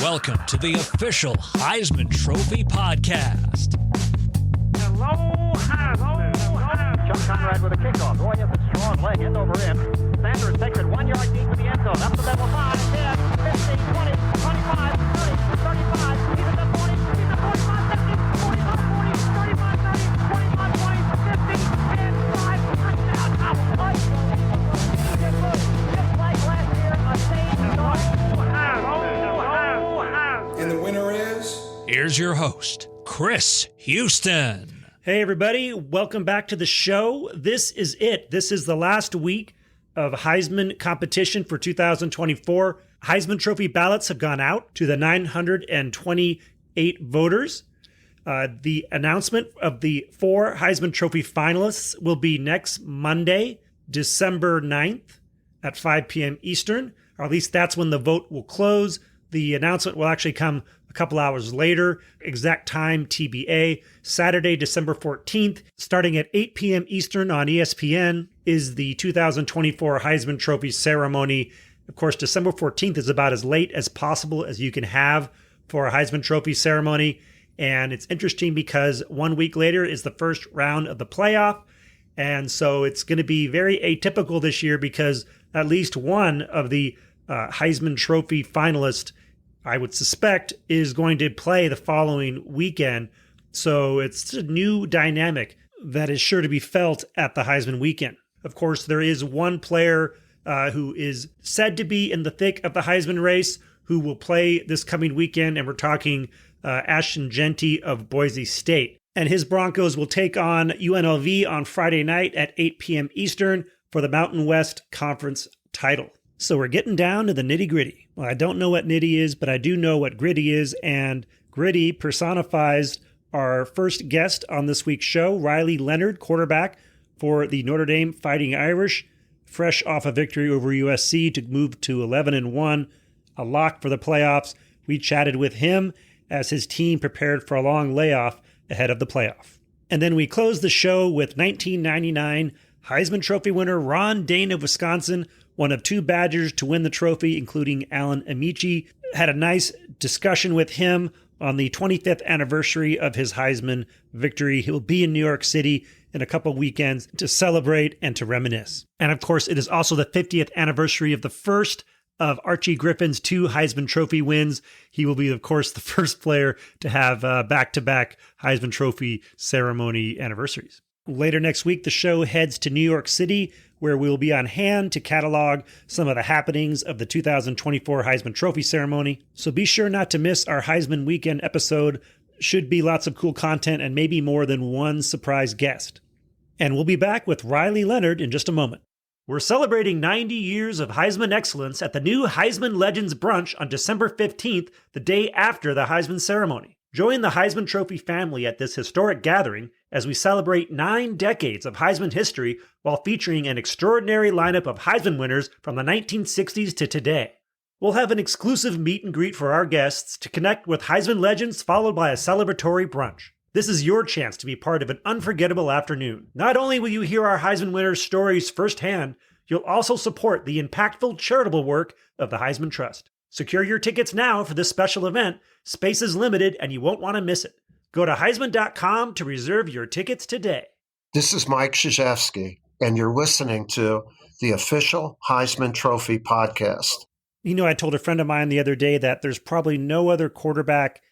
Welcome to the official Heisman Trophy podcast. Hello, Heisman. Chuck Conrad with a kickoff. Roy has a strong leg, end over end. Sanders takes it 1 yard deep to the end zone. Up the middle, 5, 10, 15, 20, 25, 30, 35. He's at the 40, he's at 45, 50, 45, 40, 35, 30, 25, 20, 50, 10, 5, touchdown. Just like last year, a same And the winner is... Here's your host, Chris Houston. Hey, everybody. Welcome back to the show. This is it. This is the last week of Heisman competition for 2024. Heisman Trophy ballots have gone out to the 928 voters. The announcement of the 4 Heisman Trophy finalists will be next Monday, December 9th at 5 p.m. Eastern, or at least that's when the vote will close. The announcement will actually come a couple hours later. Exact time TBA. Saturday, December 14th, starting at 8 p.m. Eastern on ESPN, is the 2024 Heisman Trophy ceremony. Of course, December 14th is about as late as possible as you can have for a Heisman Trophy ceremony. And it's interesting because 1 week later is the first round of the playoff. And so it's going to be very atypical this year because at least one of the Heisman Trophy finalists, I would suspect, is going to play the following weekend. So it's a new dynamic that is sure to be felt at the Heisman weekend. Of course, there is one player who is said to be in the thick of the Heisman race who will play this coming weekend, and we're talking Ashton Jeanty of Boise State. And his Broncos will take on UNLV on Friday night at 8 p.m. Eastern for the Mountain West Conference title. So we're getting down to the nitty-gritty. Well, I don't know what nitty is, but I do know what gritty is, and gritty personifies our first guest on this week's show, Riley Leonard, quarterback for the Notre Dame Fighting Irish, fresh off a victory over USC to move to 11-1, a lock for the playoffs. We chatted with him as his team prepared for a long layoff ahead of the playoff. And then we closed the show with 1999 Heisman Trophy winner Ron Dayne of Wisconsin, one of 2 Badgers to win the trophy, including Alan Amici. Had a nice discussion with him on the 25th anniversary of his Heisman victory. He'll be in New York City in a couple weekends to celebrate and to reminisce. And of course, it is also the 50th anniversary of the first of Archie Griffin's 2 Heisman Trophy wins. He will be, of course, the first player to have back-to-back Heisman Trophy ceremony anniversaries. Later next week, the show heads to New York City, where we'll be on hand to catalog some of the happenings of the 2024 Heisman Trophy ceremony. So be sure not to miss our Heisman weekend episode. Should be lots of cool content and maybe more than one surprise guest. And we'll be back with Riley Leonard in just a moment. We're celebrating 90 years of Heisman excellence at the new Heisman Legends Brunch on December 15th, the day after the Heisman ceremony. Join the Heisman Trophy family at this historic gathering as we celebrate 9 decades of Heisman history while featuring an extraordinary lineup of Heisman winners from the 1960s to today. We'll have an exclusive meet and greet for our guests to connect with Heisman legends, followed by a celebratory brunch. This is your chance to be part of an unforgettable afternoon. Not only will you hear our Heisman winners' stories firsthand, you'll also support the impactful charitable work of the Heisman Trust. Secure your tickets now for this special event. Space is limited and you won't want to miss it. Go to Heisman.com to reserve your tickets today. This is Mike Krzyzewski, and you're listening to the official Heisman Trophy podcast. You know, I told a friend of mine the other day that there's probably no other quarterback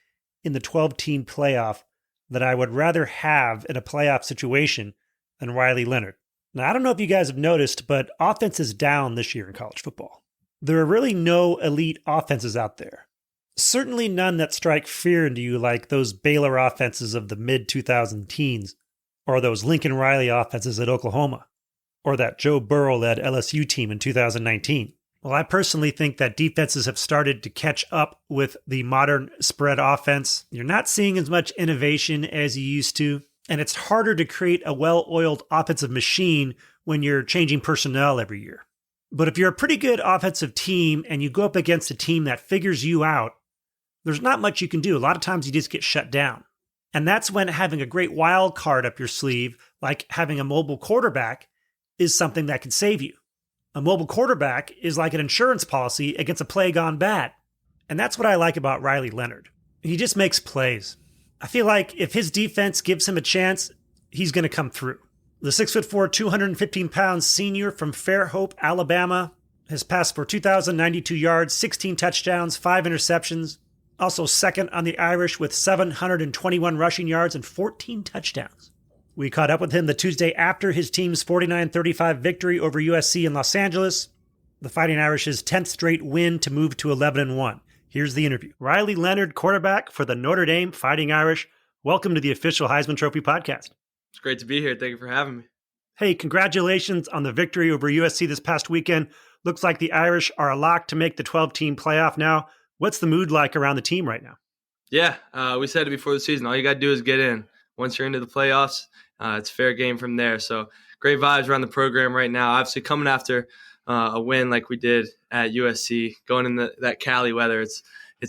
in the 12-team playoff that I would rather have in a playoff situation than Riley Leonard. Now, I don't know if you guys have noticed, but offense is down this year in college football. There are really no elite offenses out there. Certainly none that strike fear into you like those Baylor offenses of the mid-2000 teens, or those Lincoln Riley offenses at Oklahoma, or that Joe Burrow-led LSU team in 2019. Well, I personally think that defenses have started to catch up with the modern spread offense. You're not seeing as much innovation as you used to, and it's harder to create a well-oiled offensive machine when you're changing personnel every year. But if you're a pretty good offensive team and you go up against a team that figures you out, there's not much you can do. A lot of times you just get shut down. And that's when having a great wild card up your sleeve, like having a mobile quarterback, is something that can save you. A mobile quarterback is like an insurance policy against a play gone bad. And that's what I like about Riley Leonard. He just makes plays. I feel like if his defense gives him a chance, he's going to come through. The 6'4", 215-pound senior from Fairhope, Alabama, has passed for 2,092 yards, 16 touchdowns, 5 interceptions. Also second on the Irish with 721 rushing yards and 14 touchdowns. We caught up with him the Tuesday after his team's 49-35 victory over USC in Los Angeles, the Fighting Irish's 10th straight win to move to 11-1. Here's the interview. Riley Leonard, quarterback for the Notre Dame Fighting Irish. Welcome to the official Heisman Trophy podcast. It's great to be here. Thank you for having me. Hey, congratulations on the victory over USC this past weekend. Looks like the Irish are a lock to make the 12-team playoff now. What's the mood like around the team right now? Yeah, we said it before the season. All you got to do is get in. Once you're into the playoffs, it's fair game from there. So great vibes around the program right now. Obviously coming after a win like we did at USC, going in that Cali weather. It's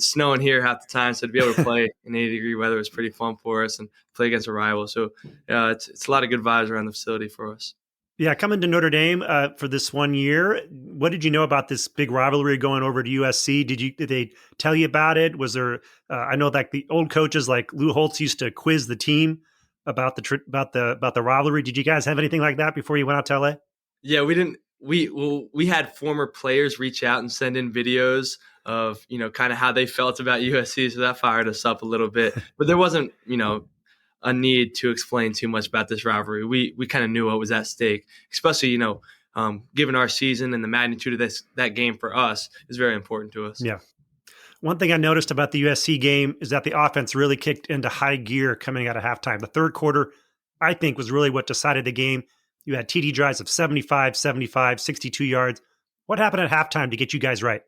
snowing here half the time, so to be able to play in 80-degree weather was pretty fun for us and play against a rival. So it's a lot of good vibes around the facility for us. Yeah, coming to Notre Dame for this 1 year, what did you know about this big rivalry going over to USC? Did they tell you about it? Was there? I know like the old coaches like Lou Holtz used to quiz the team about the rivalry. Did you guys have anything like that before you went out to LA? Yeah, we didn't. We had former players reach out and send in videos of kind of how they felt about USC, so that fired us up a little bit. But there wasn't a need to explain too much about this rivalry. We kind of knew what was at stake, especially, given our season and the magnitude of that game for us is very important to us. Yeah. One thing I noticed about the USC game is that the offense really kicked into high gear coming out of halftime. The third quarter, I think, was really what decided the game. You had TD drives of 75, 62 yards. What happened at halftime to get you guys right?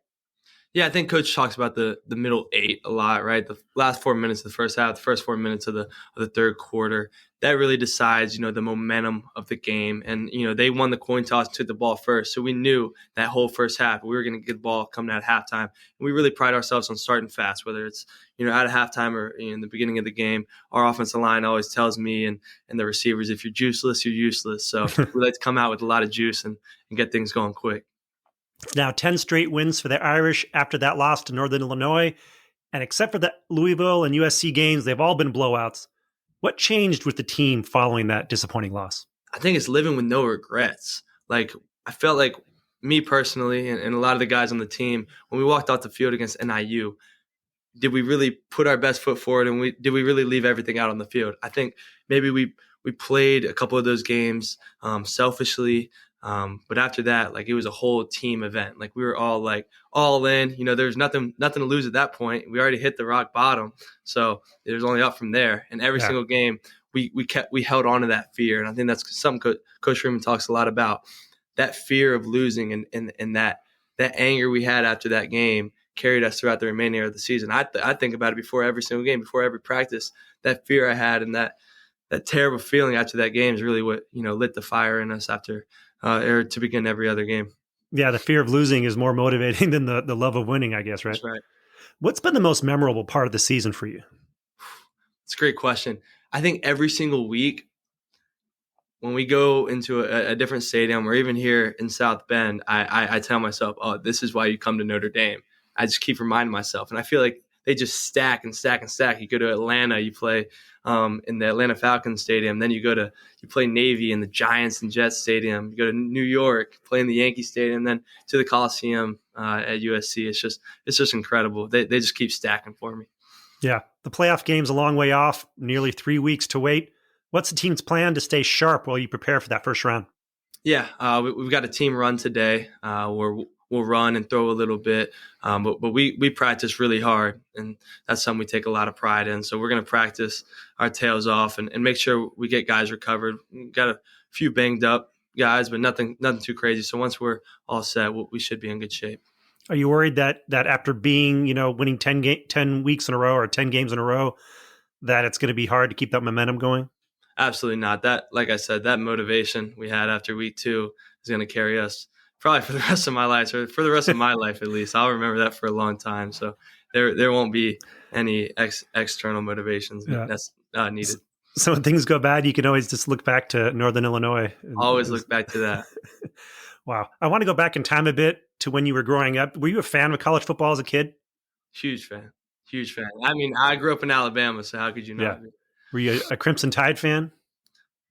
Yeah, I think Coach talks about the middle eight a lot, right? The last 4 minutes of the first half, the first 4 minutes of the third quarter, that really decides, the momentum of the game. And, they won the coin toss and took the ball first. So we knew that whole first half we were going to get the ball coming out of halftime. And we really pride ourselves on starting fast, whether it's, out of halftime or in the beginning of the game. Our offensive line always tells me and the receivers, if you're juiceless, you're useless. So we like to come out with a lot of juice and get things going quick. Now 10 straight wins for the Irish after that loss to Northern Illinois. And except for the Louisville and USC games, they've all been blowouts. What changed with the team following that disappointing loss? I think it's living with no regrets. Like, I felt like me personally and a lot of the guys on the team, when we walked off the field against NIU, did we really put our best foot forward and did we really leave everything out on the field? I think maybe we played a couple of those games selfishly. But after that, it was a whole team event. We were all in, there was nothing to lose at that point. We already hit the rock bottom. So it was only up from there. And every single game we held on to that fear. And I think that's something Coach Freeman talks a lot about, that fear of losing and that anger we had after that game carried us throughout the remainder of the season. I think about it before every single game, before every practice, that fear I had and that terrible feeling after that game is really what, lit the fire in us after or to begin every other game. Yeah, the fear of losing is more motivating than the love of winning, I guess, right? That's right. What's been the most memorable part of the season for you? It's a great question. I think every single week when we go into a different stadium or even here in South Bend, I tell myself, oh, this is why you come to Notre Dame. I just keep reminding myself. And I feel like they just stack and stack and stack. You go to Atlanta, you play in the Atlanta Falcons Stadium. Then you play Navy in the Giants and Jets Stadium. You go to New York, play in the Yankee Stadium, then to the Coliseum at USC. It's just incredible. They just keep stacking for me. Yeah, the playoff game's a long way off, nearly 3 weeks to wait. What's the team's plan to stay sharp while you prepare for that first round? Yeah, we've got a team run today where we'll run and throw a little bit, but we practice really hard, and that's something we take a lot of pride in. So we're going to practice our tails off and make sure we get guys recovered. We've got a few banged up guys, but nothing too crazy. So once we're all set, we should be in good shape. Are you worried that after being, winning 10 weeks in a row or 10 games in a row, that it's going to be hard to keep that momentum going? Absolutely not. That, like I said, that motivation we had after week 2 is going to carry us probably for the rest of my life, or for the rest of my life at least. I'll remember that for a long time. So there won't be any external motivations that's needed. So when things go bad, you can always just look back to Northern Illinois. Always look back to that. Wow. I want to go back in time a bit to when you were growing up. Were you a fan of college football as a kid? Huge fan. Huge fan. I mean, I grew up in Alabama, so how could you not be? Were you a Crimson Tide fan?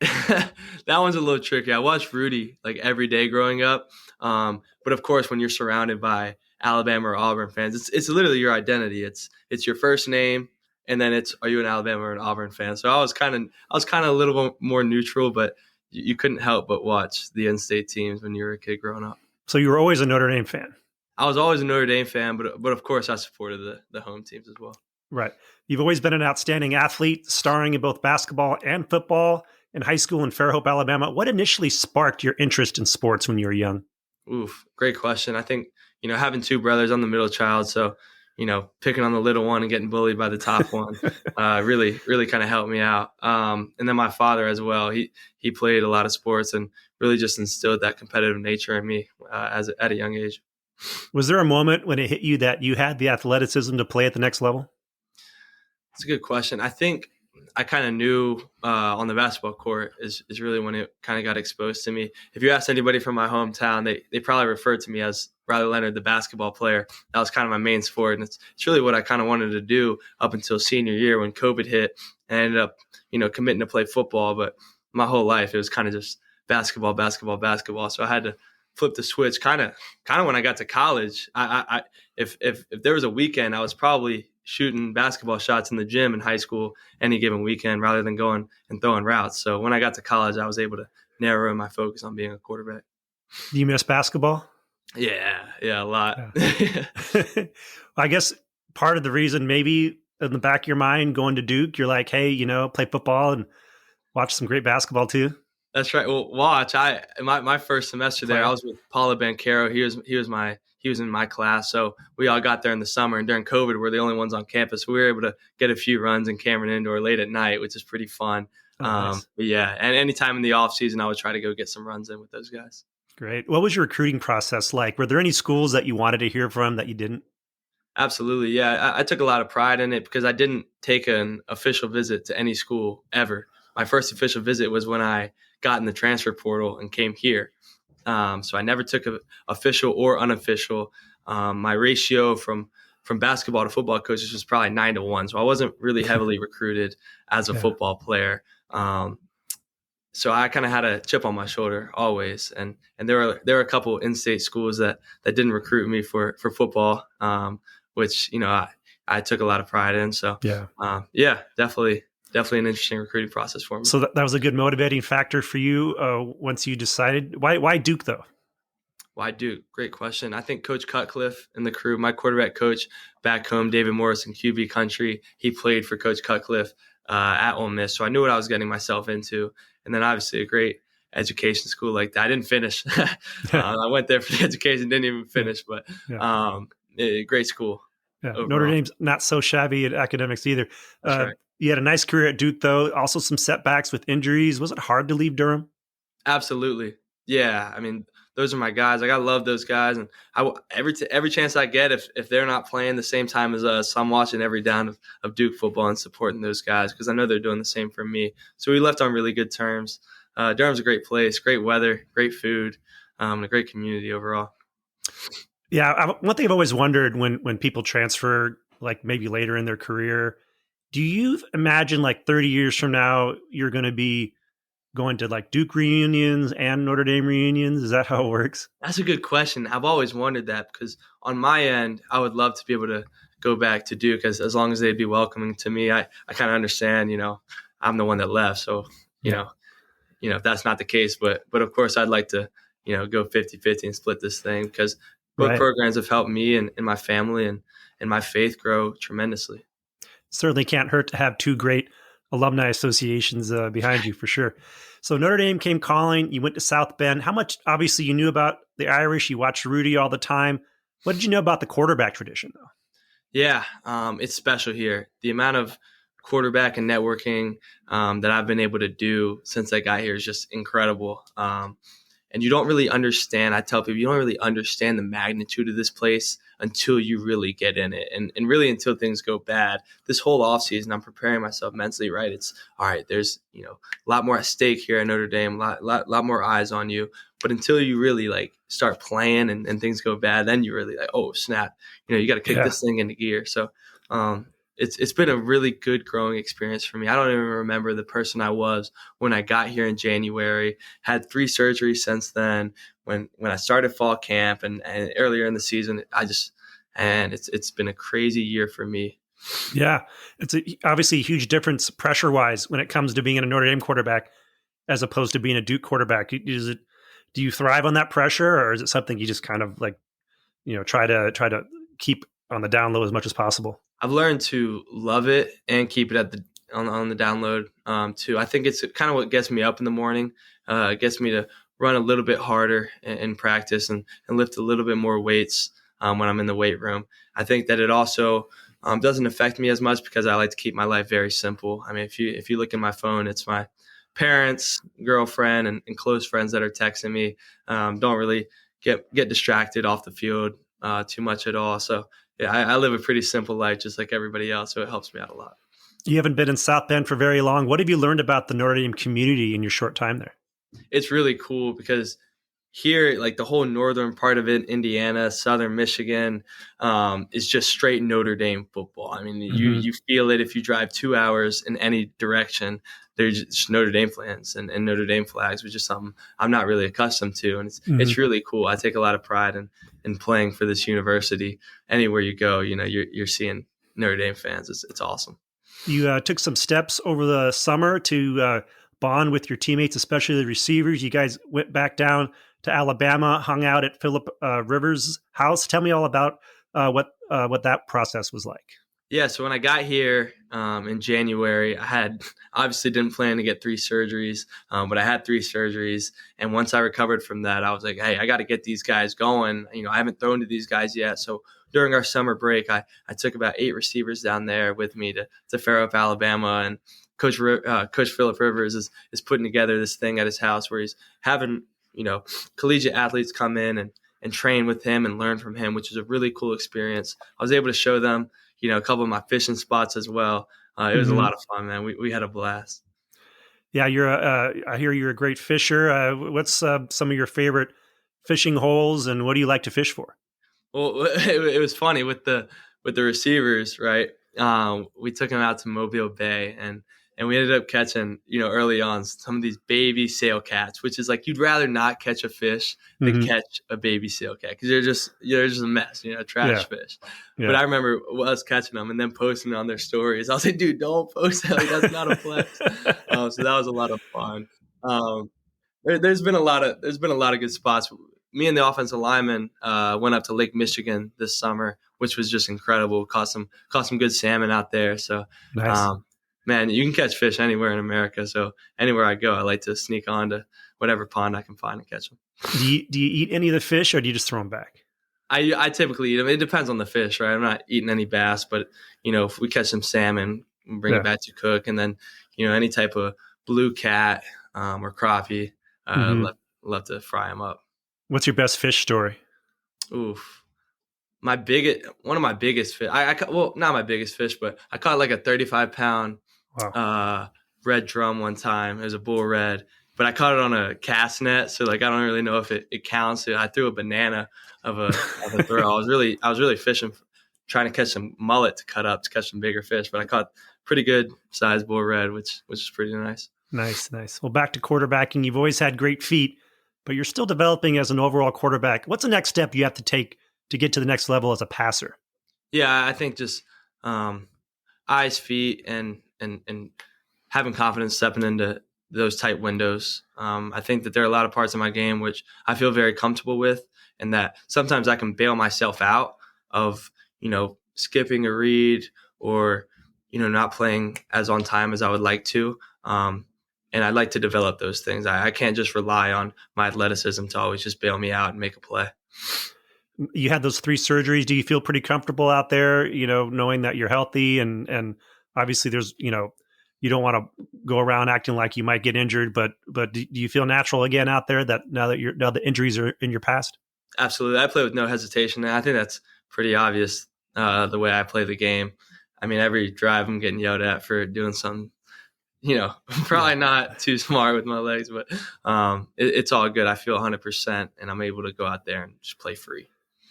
That one's a little tricky. I watched Rudy like every day growing up. But of course, when you're surrounded by Alabama or Auburn fans, it's literally your identity. It's your first name, and then it's, are you an Alabama or an Auburn fan? So I was kind of a little more neutral, but you couldn't help but watch the in-state teams when you were a kid growing up. So you were always a Notre Dame fan? I was always a Notre Dame fan, but of course I supported the home teams as well. Right. You've always been an outstanding athlete, starring in both basketball and football in high school in Fairhope, Alabama. What initially sparked your interest in sports when you were young? Oof, great question. I think, having two brothers, I'm the middle child, so, picking on the little one and getting bullied by the top one really, really kind of helped me out. And then my father as well, he played a lot of sports and really just instilled that competitive nature in me at a young age. Was there a moment when it hit you that you had the athleticism to play at the next level? That's a good question. I think I kind of knew on the basketball court is really when it kind of got exposed to me. If you ask anybody from my hometown, they probably referred to me as Riley Leonard, the basketball player. That was kind of my main sport, and it's really what I kind of wanted to do up until senior year when COVID hit, and I ended up committing to play football. But my whole life it was kind of just basketball. So I had to flip the switch kind of when I got to college. If there was a weekend, I was probably shooting basketball shots in the gym in high school any given weekend rather than going and throwing routes. So when I got to college, I was able to narrow in my focus on being a quarterback. Do you miss basketball? Yeah, a lot. Yeah. I guess part of the reason maybe in the back of your mind going to Duke, you're like, hey, play football and watch some great basketball too. That's right. Well, watch. My first semester there, I was with Paula Bancaro. He was in my class, so we all got there in the summer. And during COVID, we're the only ones on campus. We were able to get a few runs in Cameron Indoor late at night, which is pretty fun. Nice. But yeah, and anytime in the off season, I would try to go get some runs in with those guys. Great. What was your recruiting process like? Were there any schools that you wanted to hear from that you didn't? Absolutely. Yeah, I took a lot of pride in it because I didn't take an official visit to any school ever. My first official visit was when I got in the transfer portal and came here. So I never took an official or unofficial. My ratio from basketball to football coaches was probably 9-1. So I wasn't really heavily recruited as a football player. So I kind of had a chip on my shoulder always. And there were a couple in-state schools that didn't recruit me for football, which, I took a lot of pride in. So definitely an interesting recruiting process for me. So that was a good motivating factor for you once you decided. Why Duke, though? Why Duke? Great question. I think Coach Cutcliffe and the crew, my quarterback coach back home, David Morris in QB country, he played for Coach Cutcliffe at Ole Miss. So I knew what I was getting myself into. And then obviously a great education school like that. I didn't finish. I went there for the education, didn't even finish, but great school. Yeah. Notre Dame's not so shabby at academics either. That's right. You had a nice career at Duke, though. Also some setbacks with injuries. Was it hard to leave Durham? Absolutely. Yeah. I mean, those are my guys. Like, I love those guys. And every chance I get, if they're not playing the same time as us, I'm watching every down of Duke football and supporting those guys because I know they're doing the same for me. So we left on really good terms. Durham's a great place, great weather, great food, and a great community overall. Yeah. One thing I've always wondered when people transfer, like maybe later in their career, do you imagine like 30 years from now, you're going to be going to like Duke reunions and Notre Dame reunions? Is that how it works? That's a good question. I've always wondered that because on my end, I would love to be able to go back to Duke as long as they'd be welcoming to me. I kind of understand, I'm the one that left. So, you know, if that's not the case, but of course I'd like to, go 50-50 and split this thing because both programs have helped me and my family and my faith grow tremendously. Certainly can't hurt to have two great alumni associations behind you for sure. So Notre Dame came calling. You went to South Bend. How much, obviously, you knew about the Irish. You watched Rudy all the time. What did you know about the quarterback tradition, though? Yeah, it's special here. The amount of quarterback and networking that I've been able to do since I got here is just incredible. And you don't really understand, I tell people, you don't really understand the magnitude of this place until you really get in it. And really until things go bad. This whole offseason, I'm preparing myself mentally, right? It's, all right, there's, a lot more at stake here at Notre Dame, a lot more eyes on you. But until you really like start playing and things go bad, then you really like, oh snap, you got to kick this thing into gear. So it's been a really good growing experience for me. I don't even remember the person I was when I got here in January. Had 3 surgeries since then. When I started fall camp and earlier in the season, it's been a crazy year for me. Yeah, it's obviously a huge difference pressure-wise when it comes to being a Notre Dame quarterback as opposed to being a Duke quarterback. Do you thrive on that pressure, or is it something you just kind of like, try to keep on the down low as much as possible? I've learned to love it and keep it on the download too. I think it's kind of what gets me up in the morning. It gets me to run a little bit harder in practice and lift a little bit more weights when I'm in the weight room. I think that it also doesn't affect me as much because I like to keep my life very simple. I mean, if you look at my phone, it's my parents, girlfriend, and close friends that are texting me. Don't really get distracted off the field too much at all. So yeah, I live a pretty simple life just like everybody else. So it helps me out a lot. You haven't been in South Bend for very long. What have you learned about the Notre Dame community in your short time there? It's really cool because here, like the whole northern part of it, Indiana, southern Michigan, is just straight Notre Dame football. I mean, you feel it if you drive 2 hours in any direction. There's just Notre Dame fans and Notre Dame flags, which is something I'm not really accustomed to. And it's really cool. I take a lot of pride in playing for this university. Anywhere you go, you're seeing Notre Dame fans. It's awesome. You took some steps over the summer to bond with your teammates, especially the receivers. You guys went back down to Alabama, hung out at Phillip Rivers' house. Tell me all about what that process was like. Yeah, so when I got here in January, I obviously didn't plan to get 3 surgeries, but I had 3 surgeries. And once I recovered from that, I was like, hey, I got to get these guys going. I haven't thrown to these guys yet. So during our summer break, I took about 8 receivers down there with me to Fairhope, Alabama. And Coach Phillip Rivers is putting together this thing at his house where he's having, collegiate athletes come in and train with him and learn from him, which is a really cool experience. I was able to show them, a couple of my fishing spots as well. It was a lot of fun, man. We had a blast. Yeah, I hear you're a great fisher. What's some of your favorite fishing holes, and what do you like to fish for? Well, it was funny with the receivers, right? We took them out to Mobile Bay, and we ended up catching, early on some of these baby sail cats, which is like you'd rather not catch a fish than catch a baby sail cat because they're just a mess, trash fish. Yeah. But I remember us catching them and then posting on their stories. I was like, dude, don't post that. Like, that's not a flex. So that was a lot of fun. There's been a lot of good spots. Me and the offensive lineman went up to Lake Michigan this summer, which was just incredible. Caught some good salmon out there. So. Nice. Man, you can catch fish anywhere in America. So anywhere I go, I like to sneak on to whatever pond I can find and catch them. Do you eat any of the fish, or do you just throw them back? I typically eat them. It depends on the fish, right? I'm not eating any bass, but, if we catch some salmon, bring it back to cook. And then, any type of blue cat or crappie, love to fry them up. What's your best fish story? Oof. One of my biggest fish. Well, not my biggest fish, but I caught like a 35-pound red drum one time. It was a bull red, but I caught it on a cast net, so like I don't really know if it counts. I threw a banana of a throw. I was really fishing, trying to catch some mullet to cut up to catch some bigger fish, but I caught pretty good sized bull red, which is pretty nice. Nice. Well, back to quarterbacking. You've always had great feet, but you're still developing as an overall quarterback. What's the next step you have to take to get to the next level as a passer? Yeah, I think just eyes, feet, and having confidence stepping into those tight windows. I think that there are a lot of parts of my game which I feel very comfortable with, and that sometimes I can bail myself out of, skipping a read or, not playing as on time as I would like to. And I'd like to develop those things. I can't just rely on my athleticism to always just bail me out and make a play. You had those 3 surgeries. Do you feel pretty comfortable out there, knowing that you're healthy and obviously there's, you don't want to go around acting like you might get injured, but do you feel natural again out there that now the injuries are in your past? Absolutely. I play with no hesitation. And I think that's pretty obvious, the way I play the game. I mean, every drive I'm getting yelled at for doing something probably not too smart with my legs, but it's all good. I feel 100%, and I'm able to go out there and just play free.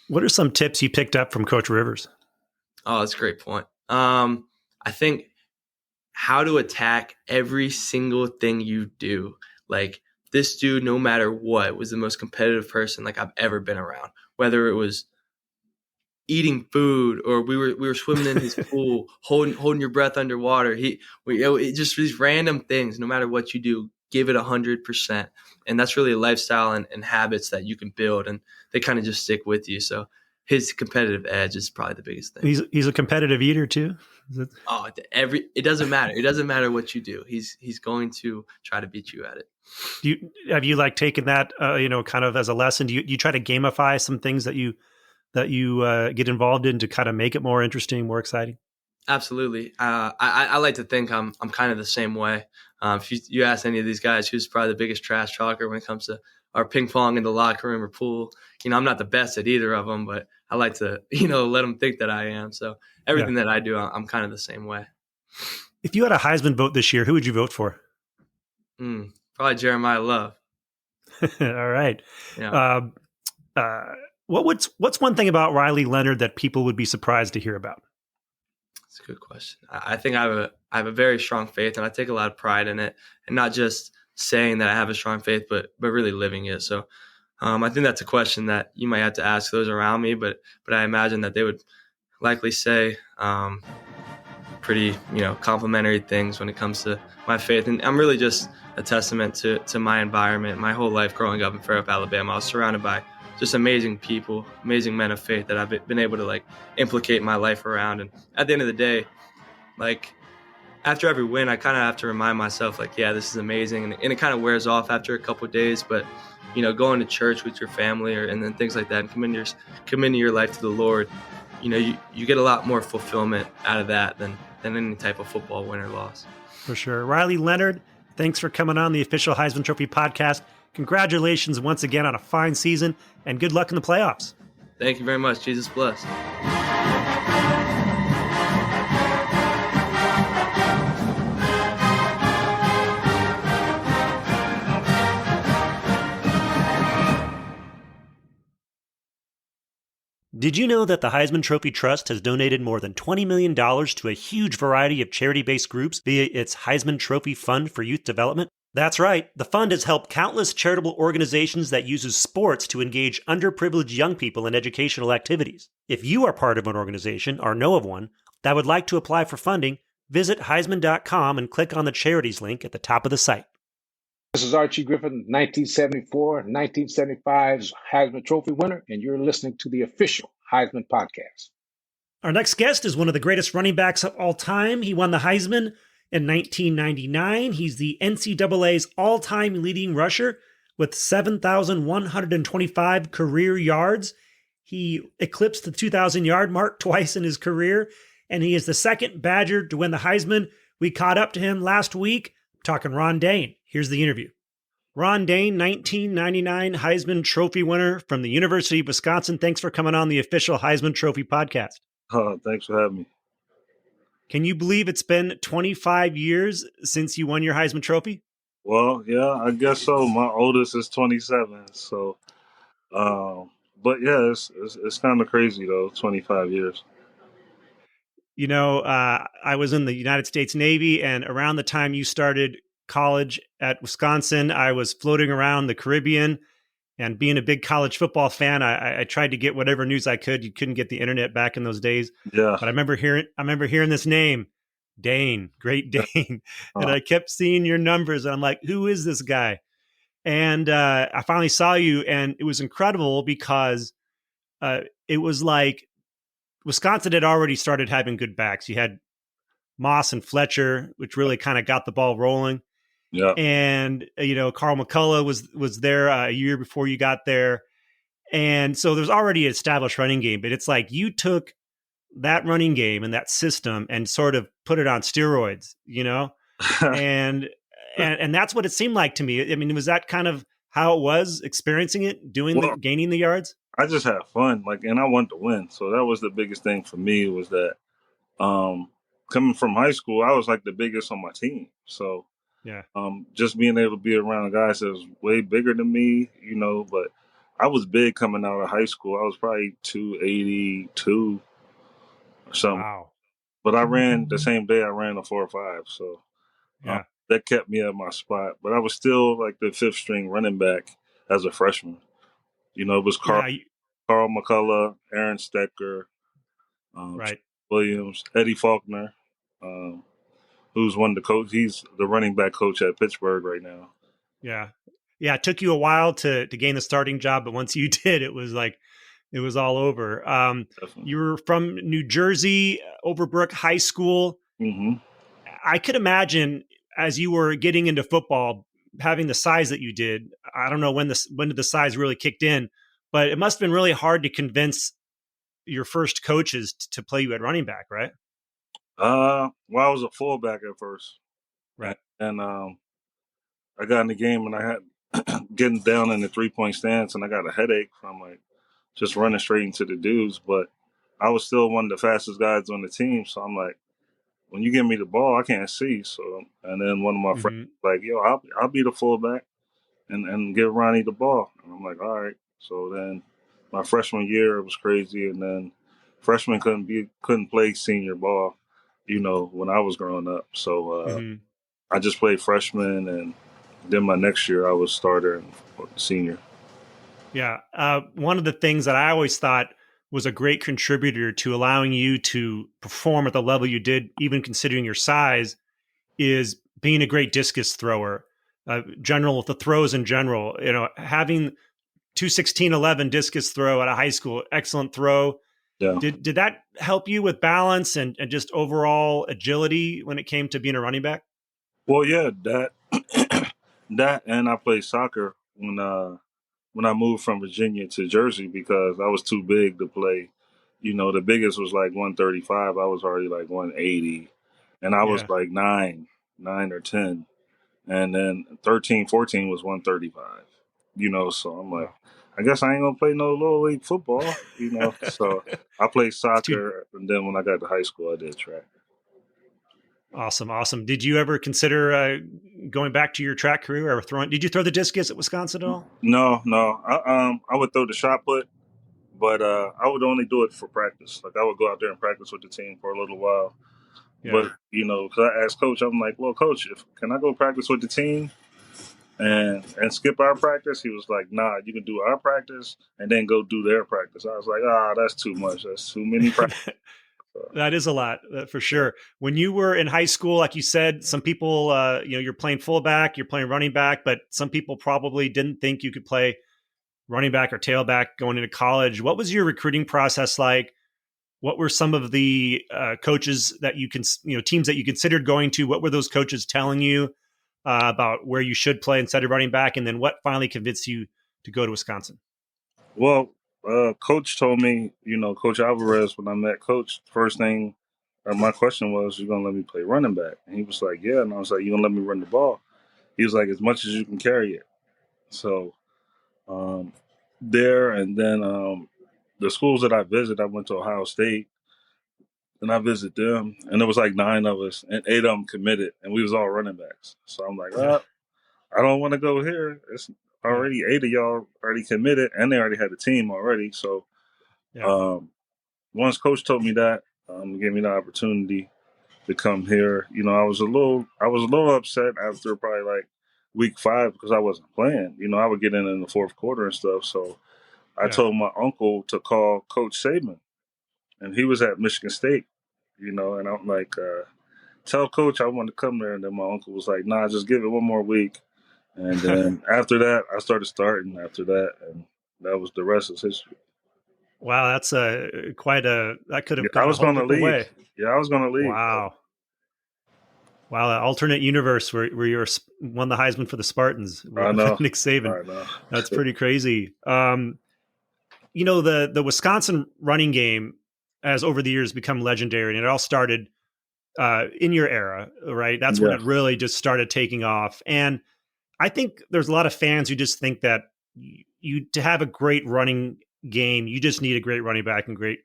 What are some tips you picked up from Coach Rivers? Oh, that's a great point. I think how to attack every single thing you do. Like, this dude, no matter what, was the most competitive person like I've ever been around. Whether it was eating food or we were swimming in his pool, holding your breath underwater. It just these random things. No matter what you do, give it 100%, and that's really a lifestyle and habits that you can build, and they kind of just stick with you. So his competitive edge is probably the biggest thing. He's a competitive eater too. It doesn't matter. It doesn't matter what you do. He's going to try to beat you at it. Have you like taken that kind of as a lesson? Do you try to gamify some things that you get involved in to kind of make it more interesting, more exciting? Absolutely. I like to think I'm kind of the same way. If you ask any of these guys who's probably the biggest trash talker when it comes to our ping pong in the locker room or pool, I'm not the best at either of them, but I like to, let them think that I am. So everything that I do, I'm kind of the same way. If you had a Heisman vote this year, who would you vote for? Probably Jeremiah Love. All right. Yeah. What's one thing about Riley Leonard that people would be surprised to hear about? That's a good question. I think I have a very strong faith, and I take a lot of pride in it, and not just saying that I have a strong faith, but really living it. So I think that's a question that you might have to ask those around me, but I imagine that they would likely say pretty complimentary things when it comes to my faith. And I'm really just a testament to my environment. My whole life growing up in Fairhope, Alabama, I was surrounded by just amazing people, amazing men of faith that I've been able to implicate my life around. And at the end of the day, after every win, I kind of have to remind myself, yeah, this is amazing. And it kind of wears off after a couple of days, but going to church with your family and then things like that and committing your life to the Lord, you get a lot more fulfillment out of that than any type of football win or loss. For sure. Riley Leonard, thanks for coming on the official Heisman Trophy podcast. Congratulations once again on a fine season, and good luck in the playoffs. Thank you very much. Jesus bless. Did you know that the Heisman Trophy Trust has donated more than $20 million to a huge variety of charity-based groups via its Heisman Trophy Fund for Youth Development? That's right. The fund has helped countless charitable organizations that uses sports to engage underprivileged young people in educational activities. If you are part of an organization or know of one that would like to apply for funding, visit Heisman.com and click on the charities link at the top of the site. This is Archie Griffin, 1974, 1975's Heisman Trophy winner, and you're listening to the official Heisman podcast. Our next guest is one of the greatest running backs of all time. He won the Heisman in 1999. He's the NCAA's all-time leading rusher with 7,125 career yards. He eclipsed the 2,000-yard mark twice in his career, and he is the second Badger to win the Heisman. We caught up to him last week, talking Ron Dayne. Here's the interview. Ron Dayne, 1999 Heisman Trophy winner from the University of Wisconsin. Thanks for coming on the official Heisman Trophy podcast. Thanks for having me. Can you believe it's been 25 years since you won your Heisman Trophy? Well, yeah, I guess so. My oldest is 27, so, but yeah, it's kind of crazy though. 25 years. I was in the United States Navy, and around the time you started college at Wisconsin, I was floating around the Caribbean, and being a big college football fan, I tried to get whatever news I could. You couldn't get the internet back in those days. Yeah. But I remember hearing this name, Dayne, Great Dane. And I kept seeing your numbers, and I'm like, who is this guy? And I finally saw you, and it was incredible because it was like Wisconsin had already started having good backs. You had Moss and Fletcher, which really kind of got the ball rolling. Yeah. And, Carl McCullough was there a year before you got there. And so there's already an established running game, but it's like you took that running game and that system and sort of put it on steroids, and that's what it seemed like to me. I mean, was that kind of how it was experiencing it, gaining the yards? I just had fun, and I wanted to win. So that was the biggest thing for me was that, coming from high school, I was like the biggest on my team. So Yeah. just being able to be around guys that was way bigger than me, but I was big coming out of high school. I was probably 282 or something. Wow. But I ran the same day I ran a 4.5. So Yeah. that kept me at my spot. But I was still like the fifth string running back as a freshman. It was Carl McCullough, Aaron Stecker, Right. Williams, Eddie Faulkner, who's one of the coach. He's the running back coach at Pittsburgh right now. Yeah. Yeah. It took you a while to gain the starting job, but once you did, it was all over. You were from New Jersey, Overbrook High School. Mm-hmm. I could imagine as you were getting into football, having the size that you did. I don't know when did the size really kicked in, but it must have been really hard to convince your first coaches to play you at running back, right? Well, I was a fullback at first, right? And I got in the game and I had getting down in the 3-point stance, and I got a headache from like just running straight into the dudes. But I was still one of the fastest guys on the team, so I'm like, when you give me the ball, I can't see. So, and then one of my friends was like, yo, I'll be the fullback and give Ronnie the ball. And I'm like, all right. So then my freshman year, it was crazy. And then freshmen couldn't play senior ball, when I was growing up. So I just played freshman, and then my next year I was starter and senior. Yeah. One of the things that I always thought was a great contributor to allowing you to perform at the level you did, even considering your size, is being a great discus thrower. The throws in general, having 216-11 discus throw at a high school, excellent throw. Yeah. Did that help you with balance and just overall agility when it came to being a running back? Well, yeah, that and I played soccer when I moved from Virginia to Jersey because I was too big to play. The biggest was like 135. I was already like 180, and I was like 9 or 10, and then 13, 14 was 135. So I'm like, I guess I ain't gonna play no little league football. So I played soccer, and then when I got to high school, I did track. Awesome. Did you ever consider going back to your track career or throwing? Did you throw the discus at Wisconsin at all? No. I would throw the shot put, but I would only do it for practice. Like I would go out there and practice with the team for a little while. Yeah. But because I asked coach, I'm like, well, coach, can I go practice with the team and skip our practice? He was like, nah, you can do our practice and then go do their practice. I was like, that's too much. That's too many practice. That is a lot for sure. When you were in high school, like you said, some people, you're playing fullback, you're playing running back, but some people probably didn't think you could play running back or tailback going into college. What was your recruiting process like? What were some of the coaches that teams that you considered going to? What were those coaches telling you about where you should play instead of running back? And then what finally convinced you to go to Wisconsin? Well, coach told me, Coach Alvarez, when I met coach, first thing, my question was, you're going to let me play running back? And he was like, yeah. And I was like, you're going to let me run the ball? He was like, as much as you can carry it. So there, and then the schools that I visited, I went to Ohio State, and I visited them, and there was like 9 of us, and 8 of them committed, and we was all running backs. So I'm like, I don't want to go here. It's already 8 of y'all already committed, and they already had a team already. So once coach told me that, gave me the opportunity to come here. I was a little upset after probably like week 5 because I wasn't playing. I would get in the fourth quarter and stuff. So I told my uncle to call Coach Saban, and he was at Michigan State. And I'm like, tell coach I want to come there. And then my uncle was like, nah, just give it one more week. And then after that, I started starting after that, and that was the rest is history. Wow, that's that could have gone I was going to leave. Way. Yeah, I was going to leave. Wow, an alternate universe where you won the Heisman for the Spartans. I know. Nick Saban. I know. That's pretty crazy. The Wisconsin running game has over the years become legendary, and it all started in your era, right? That's when it really just started taking off. And I think there's a lot of fans who just think that to have a great running game, you just need a great running back and great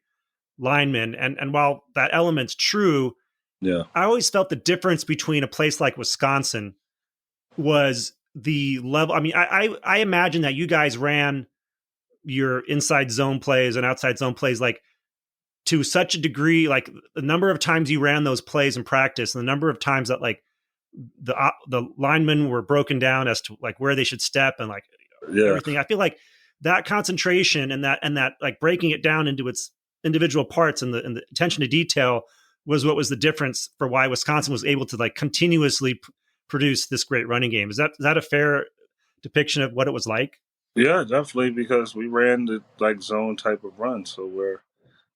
lineman. And while that element's true, Yeah. I always felt the difference between a place like Wisconsin was the level. I mean, I imagine that you guys ran your inside zone plays and outside zone plays like to such a degree, like the number of times you ran those plays in practice and the number of times that like the linemen were broken down as to like where they should step and like everything. I feel like that concentration and that like breaking it down into its individual parts and the attention to detail was what was the difference for why Wisconsin was able to like continuously produce this great running game. Is that a fair depiction of what it was like? Yeah, definitely, because we ran the like zone type of run, so where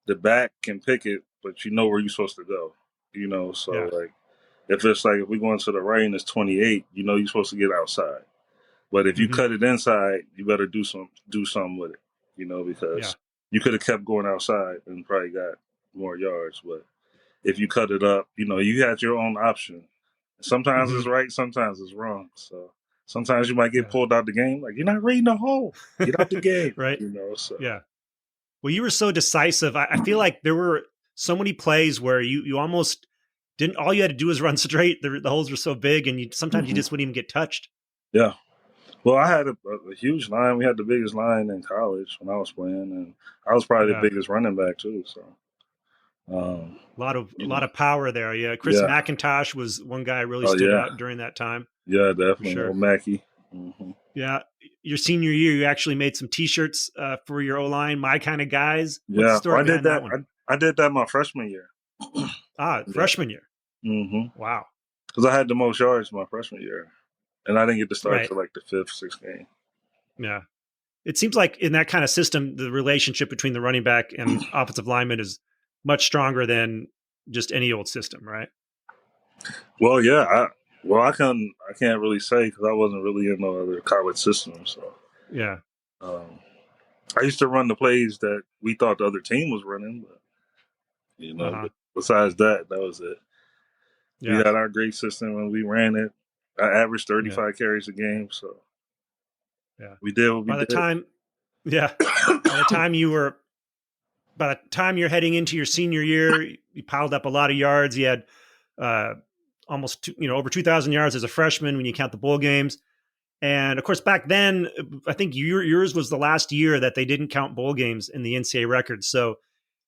the back can pick it, but you know where you're supposed to go. So like if it's like if we go into the right and it's 28, you're supposed to get outside. But if you cut it inside, you better do something with it. Because you could have kept going outside and probably got more yards. But if you cut it up, you had your own option. Sometimes it's right, sometimes it's wrong. So sometimes you might get pulled out the game. Like, you're not reading the hole. Get out the game. Right. So. Yeah. Well, you were so decisive. I feel like there were so many plays where you almost didn't. All you had to do was run straight. The holes were so big, and sometimes you just wouldn't even get touched. Yeah. Well, I had a huge line. We had the biggest line in college when I was playing, and I was probably the biggest running back too. So, a lot of power there. Yeah, Chris McIntosh was one guy really stood out during that time. Yeah, definitely. Sure. Mackey. Yeah, your senior year, you actually made some T-shirts for your O-line, my kind of guys. What's Yeah, the story I did that. one? I did that my freshman year. Freshman year. Mm-hmm. Wow. Because I had the most yards my freshman year, and I didn't get to start until like the 5th, 6th game. Yeah. It seems like in that kind of system, the relationship between the running back and offensive lineman is much stronger than just any old system, right? Well, yeah. I can't really say because I wasn't really in no other college system. So yeah. I used to run the plays that we thought the other team was running, but but besides that was it. Yeah. We had our great system and we ran it. I averaged 35 carries a game, so we did what we did. By the time you're heading into your senior year, you piled up a lot of yards. You had almost over 2,000 yards as a freshman when you count the bowl games. And of course, back then, I think yours was the last year that they didn't count bowl games in the NCAA records. So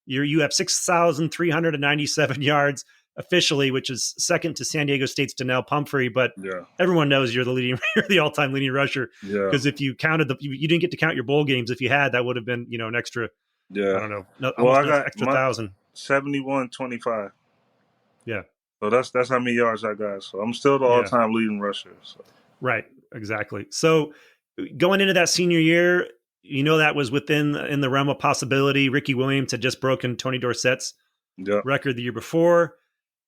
you have 6,397 yards officially, which is second to San Diego State's Donnell Pumphrey. But everyone knows you're the all-time leading rusher. Because if you counted you didn't get to count your bowl games. If you had, that would have been an extra. Yeah, I don't know. I got extra 1,000. 71-25. Yeah. So that's how many yards I got. So I'm still the all-time leading rusher. So. Right. Exactly. So going into that senior year, that was in the realm of possibility. Ricky Williams had just broken Tony Dorsett's record the year before.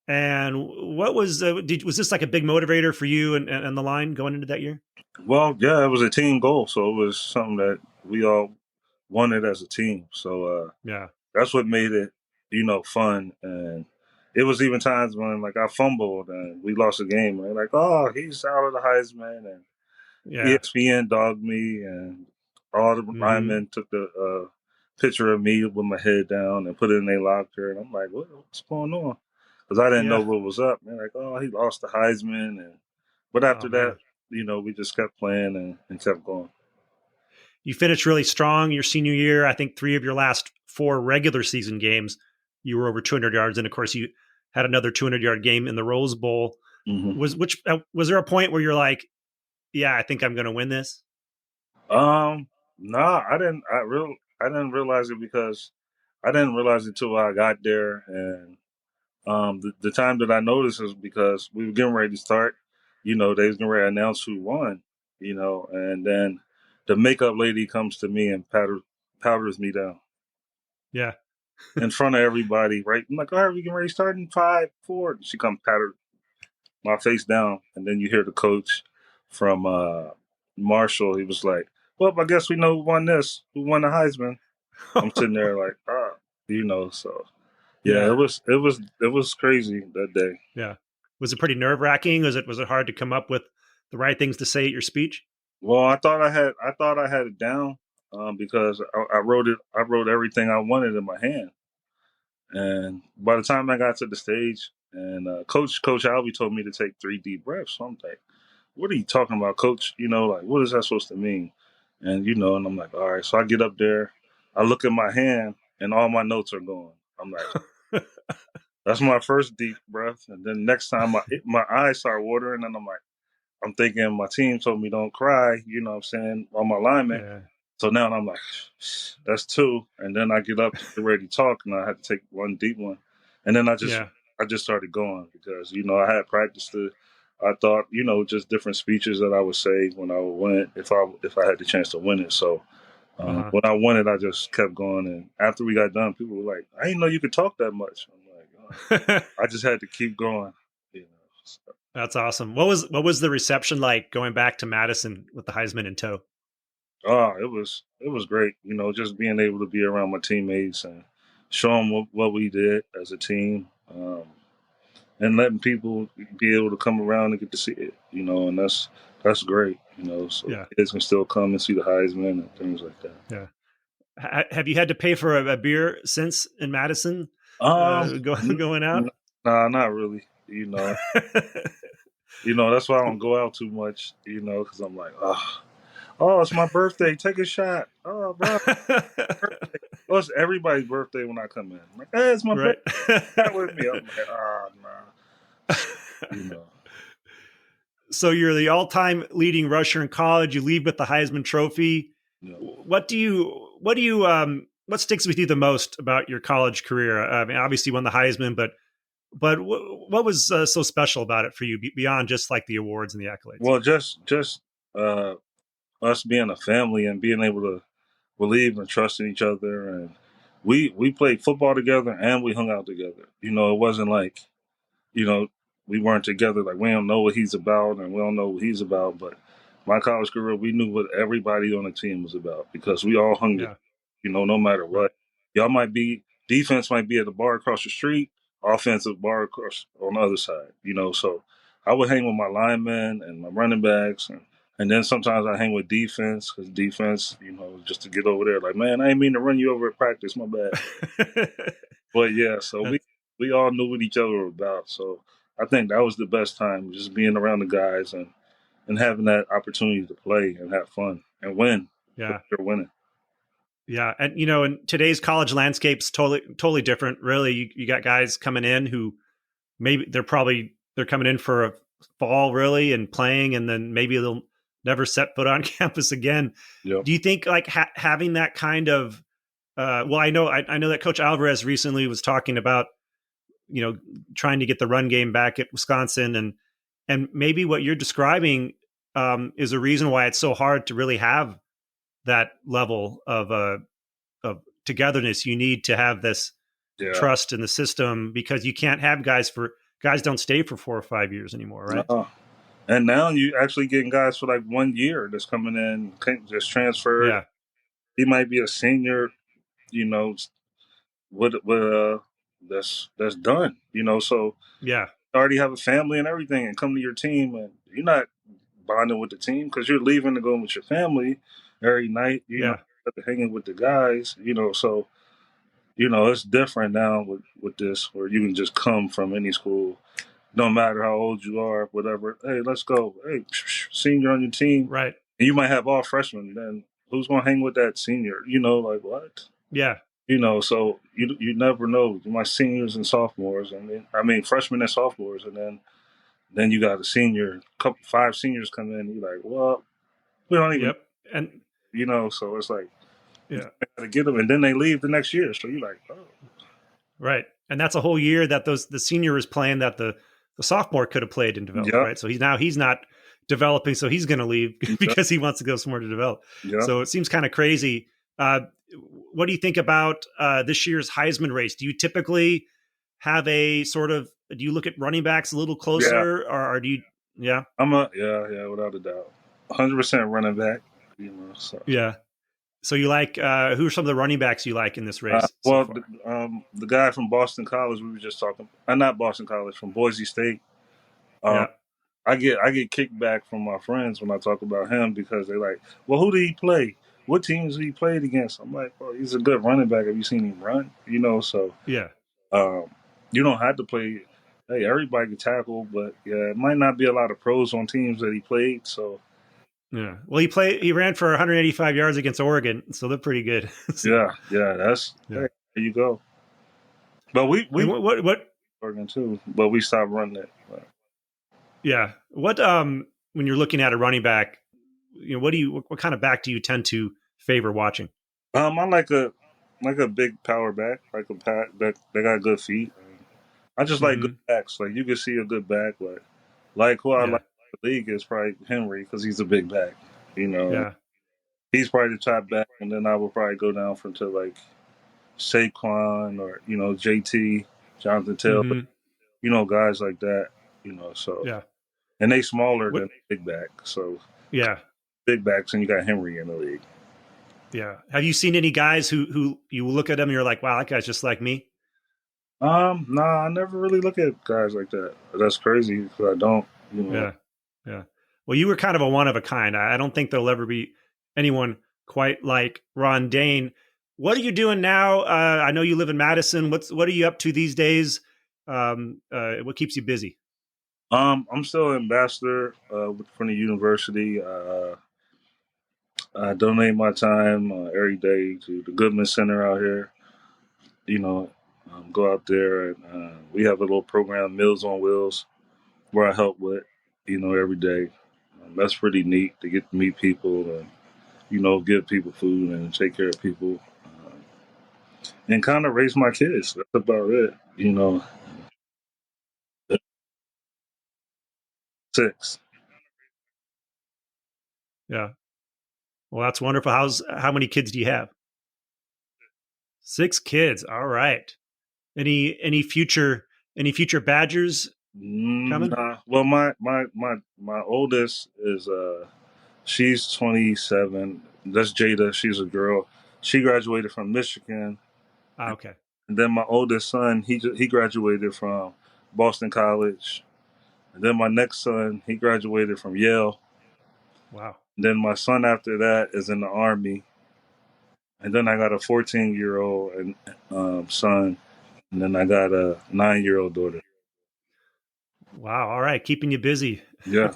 And what was this like a big motivator for you and the line going into that year? Well, yeah, it was a team goal. So it was something that we all wanted as a team. So that's what made it, fun. And it was even times when like I fumbled and we lost a game. And like, oh, he's out of the Heisman, and ESPN dogged me, and all the linemen took the picture of me with my head down and put it in their locker. And I'm like, what's going on? Because I didn't know what was up. Man, like, oh, he lost the Heisman. But after that, we just kept playing and kept going. You finished really strong your senior year. I think 3 of your last 4 regular season games, you were over 200 yards. And of course, you had another 200-yard game in the Rose Bowl. Was there a point where you're like, yeah, I think I'm going to win this? No, I didn't. I didn't realize it because I didn't realize it till I got there. And the time that I noticed is because we were getting ready to start. They was getting ready to announce who won. And then the makeup lady comes to me and powders me down. Yeah. In front of everybody, right? I'm like, all right, we getting ready to start in 5, 4. She comes powder my face down, and then you hear the coach from Marshall. He was like, well, I guess we know who won this. Who won the Heisman? I'm sitting there like, so it was crazy that day. Yeah. Was it pretty nerve-wracking? Was it hard to come up with the right things to say at your speech? Well, I thought I had it down because I wrote everything I wanted in my hand. And by the time I got to the stage, And Coach Albie told me to take 3 deep breaths. So I'm like, what are you talking about, Coach? Like, what is that supposed to mean? And, and I'm like, all right. So I get up there, I look at my hand, and all my notes are gone. I'm like, that's my first deep breath. And then next time my eyes start watering, and I'm thinking my team told me don't cry, you know what I'm saying, on my lineman. Yeah. So now I'm like, that's 2. And then I get up to get ready to talk, and I had to take 1 deep one. And then I just started going because, I had practiced it. I thought, just different speeches that I would say when I would win it, if I had the chance to win it. So when I won it, I just kept going. And after we got done, people were like, I didn't know you could talk that much. I'm like, oh. I just had to keep going. So. That's awesome. What was the reception like going back to Madison with the Heisman in tow? Oh, it was great. Just being able to be around my teammates and show them what we did as a team, and letting people be able to come around and get to see it. And that's great. So kids can still come and see the Heisman and things like that. Yeah. Have you had to pay for a beer since in Madison? Going out? Nah, not really. That's why I don't go out too much. Because I'm like, oh, it's my birthday. Take a shot. Oh, bro. Well, it's everybody's birthday when I come in. I'm like, hey, it's my birthday. Not with me. I'm like, nah. So you're the all-time leading rusher in college. You leave with the Heisman Trophy. Yeah. What sticks with you the most about your college career? I mean, obviously you won the Heisman, but what was so special about it for you beyond just like the awards and the accolades? Well, just us being a family and being able to believe and trust in each other, and we played football together and we hung out together. It wasn't like, we weren't together. Like, we don't know what he's about and we don't know what he's about. But my college career, we knew what everybody on the team was about because we all hung together. No matter what. Defense might be at the bar across the street, offensive bar across on the other side. So I would hang with my linemen and my running backs, and then sometimes I hang with defense because defense, just to get over there. Like, man, I ain't mean to run you over at practice. My bad. But yeah, so we all knew what each other were about. So I think that was the best time, just being around the guys and having that opportunity to play and have fun and win. Yeah, they're winning. Yeah, and in today's college landscape's totally different. Really, you got guys coming in who maybe they're coming in for a fall really and playing, and then maybe they'll never set foot on campus again. Yep. Do you think like having that kind of I know that Coach Alvarez recently was talking about trying to get the run game back at Wisconsin, and maybe what you're describing is a reason why it's so hard to really have that level of togetherness. You need to have this trust in the system because you can't have guys don't stay for 4 or 5 years anymore, right? No. And now you actually getting guys for like 1 year that's coming in, just transferred. Yeah. He might be a senior, that's done, so yeah, you already have a family and everything and come to your team and you're not bonding with the team because you're leaving to go with your family every night, hanging with the guys, so, it's different now with this where you can just come from any school, no matter how old you are, whatever. Hey, let's go. Hey, senior on your team. Right. And you might have all freshmen. Then who's going to hang with that senior? Like what? Yeah. So you never know. My seniors and sophomores, I mean freshmen and sophomores, and then you got a senior, 5 seniors come in. And you're like, well, we don't even. Yep. And so it's like, you got to get them, and then they leave the next year. So you're like, oh, right. And that's a whole year that the senior is playing that the sophomore could have played and developed, right? So he's not developing, so he's going to leave because he wants to go somewhere to develop. Yep. So it seems kind of crazy. What do you think about this year's Heisman race? Do you typically have a sort of? Do you look at running backs a little closer, or do you? Yeah, without a doubt, 100% running back. So. Yeah. So you like who are some of the running backs you like in this race? The guy from Boston College we were just talking. Not Boston College, from Boise State. I get kickback from my friends when I talk about him because they're like, "Well, who did he play? What teams did he play against?" I'm like, "Well, he's a good running back. Have you seen him run?" So yeah, you don't have to play hey, everybody can tackle, but yeah, it might not be a lot of pros on teams that he played. So Yeah. Well, he ran for 185 yards against Oregon, so they're pretty good. yeah, that's Yeah. hey, there you go. But we And what Oregon too, but we stopped running it. But. Yeah. What when you're looking at a running back, what kind of back do you tend to favor watching? I like a big power back, like a pack that got good feet. I just like good backs. Like you can see a good back, like who I like in the league is probably Henry because he's a big back. Yeah. He's probably the top back, and then I would probably go down from to like Saquon or JT, Jonathan Taylor, guys like that. So yeah, and they smaller than big back. So yeah, big backs, and you got Henry in the league. Yeah. Have you seen any guys who you look at them and you're like, wow, that guy's just like me? Nah, I never really look at guys like that. That's crazy because I don't. Yeah. Well, you were kind of a one of a kind. I don't think there'll ever be anyone quite like Ron Dayne. What are you doing now? I know you live in Madison. What are you up to these days? What keeps you busy? I'm still an ambassador from the university. I donate my time every day to the Goodman Center out here. Go out there and we have a little program, Meals on Wheels, where I help with, every day. That's pretty neat to get to meet people and, give people food and take care of people and kind of raise my kids. That's about it, 6. Yeah. Well, that's wonderful. How many kids do you have? 6 kids. All right. Any future Badgers coming? Nah. Well, my oldest is she's 27. That's Jada. She's a girl. She graduated from Michigan. Okay. And then my oldest son, he graduated from Boston College. And then my next son, he graduated from Yale. Wow. And then my son after that is in the Army. And then I got a 14-year-old son. And then I got a 9-year-old daughter. Wow. All right. Keeping you busy. Yeah.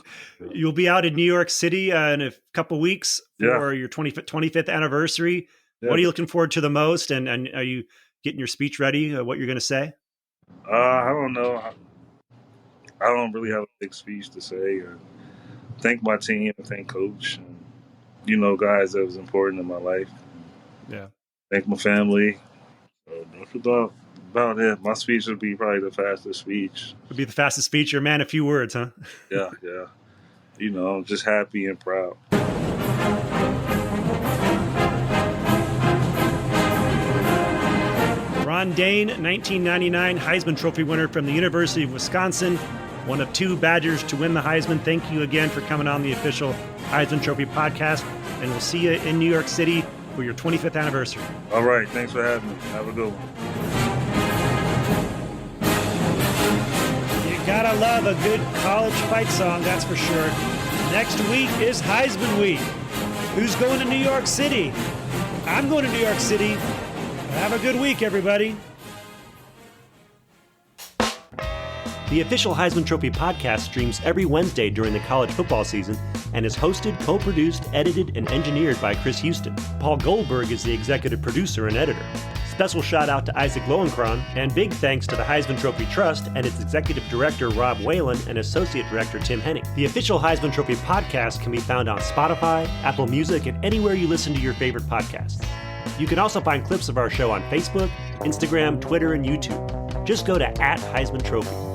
You'll be out in New York City in a couple weeks for your 25th anniversary. Yeah. What are you looking forward to the most? And are you getting your speech ready? What you're going to say? I don't know. I don't really have a big speech to say. Thank my team and thank Coach and, guys that was important in my life. Yeah. Thank my family. That's about it. My speech would be probably the fastest speech. Would be the fastest speech. You're a man of few words, huh? Yeah. I'm just happy and proud. Ron Dayne, 1999 Heisman Trophy winner from the University of Wisconsin, one of 2 Badgers to win the Heisman. Thank you again for coming on the official Heisman Trophy podcast, and we'll see you in New York City for your 25th anniversary. All right. Thanks for having me. Have a good one. You gotta love a good college fight song, that's for sure. Next week is Heisman week. Who's going to New York City? I'm going to New York City. Have a good week, everybody. The official Heisman Trophy podcast streams every Wednesday during the college football season and is hosted, co-produced, edited, and engineered by Chris Houston. Paul Goldberg is the executive producer and editor. Special shout out to Isaac Lowenkron, and big thanks to the Heisman Trophy Trust and its executive director Rob Whalen and associate director Tim Henning. The official Heisman Trophy podcast can be found on Spotify, Apple Music, and anywhere you listen to your favorite podcasts. You can also find clips of our show on Facebook, Instagram, Twitter, and YouTube. Just go to @HeismanTrophy.